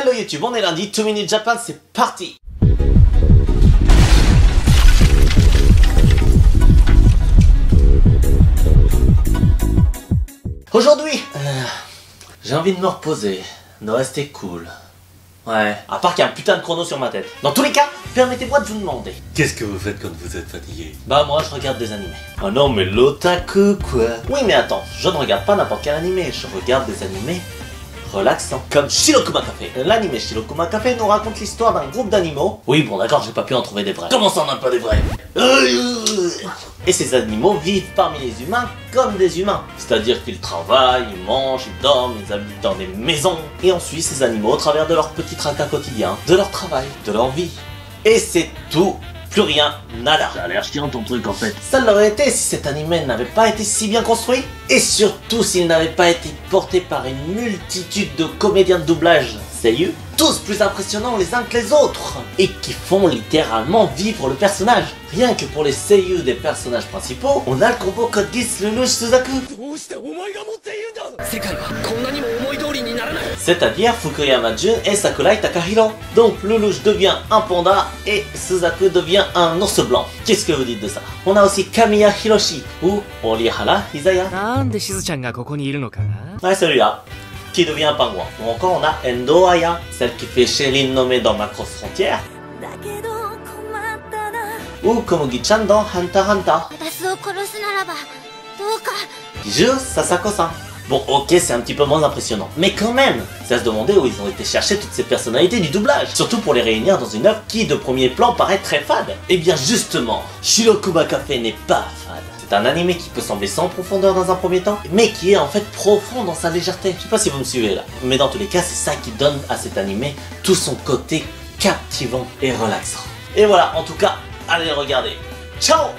Hello YouTube, on est lundi, 2 Minutes Japan, c'est parti. Aujourd'hui, j'ai envie de me reposer, de rester cool. Ouais, à part qu'il y a un putain de chrono sur ma tête. Dans tous les cas, permettez-moi de vous demander. Qu'est-ce que vous faites quand vous êtes fatigué? Bah moi je regarde des animés. Oh non mais l'otaku quoi. Oui mais attends, je ne regarde pas n'importe quel animé, je regarde des animés relaxants. Comme Shirokuma Café. L'animé Shirokuma Café nous raconte l'histoire d'un groupe d'animaux. Oui bon d'accord, j'ai pas pu en trouver des vrais. Comment ça on n'a pas des vrais? Et ces animaux vivent parmi les humains comme des humains. C'est-à-dire qu'ils travaillent, ils mangent, ils dorment, ils habitent dans des maisons. Et on suit ces animaux au travers de leurs petits tracas quotidiens, de leur travail, de leur vie. Et c'est tout, plus rien, nada. Ça a l'air chiant ton truc en fait. Ça l'aurait été si cet animé n'avait pas été si bien construit. Et surtout s'il n'avait pas été porté par une multitude de comédiens de doublage sérieux, tous plus impressionnants les uns que les autres, et qui font littéralement vivre le personnage. Rien que pour les seiyuu des personnages principaux, on a le combo Code Geass Lelouch Suzaku. C'est-à-dire Fukuyama Jun et Sakurai Takahiro. Donc Lelouch devient un panda et Suzaku devient un ours blanc. Qu'est-ce que vous dites de ça? On a aussi Kamiya Hiroshi ou Orihara Izaya. Ouais, celui-là. Qui devient un pingouin. Ou encore on a Endo Aya, celle qui fait Shelin nommée dans Macross Frontière. Ou Komugi-chan dans Hunter x Hunter. Qui joue Sasako-san. Bon ok c'est un petit peu moins impressionnant, mais quand même, c'est à se demander où ils ont été chercher toutes ces personnalités du doublage, surtout pour les réunir dans une œuvre qui de premier plan paraît très fade. Et bien justement, Shirokuma Café n'est pas fade. C'est un animé qui peut sembler sans profondeur dans un premier temps, mais qui est en fait profond dans sa légèreté. Je sais pas si vous me suivez là, mais dans tous les cas c'est ça qui donne à cet animé tout son côté captivant et relaxant. Et voilà, en tout cas, allez le regarder. Ciao!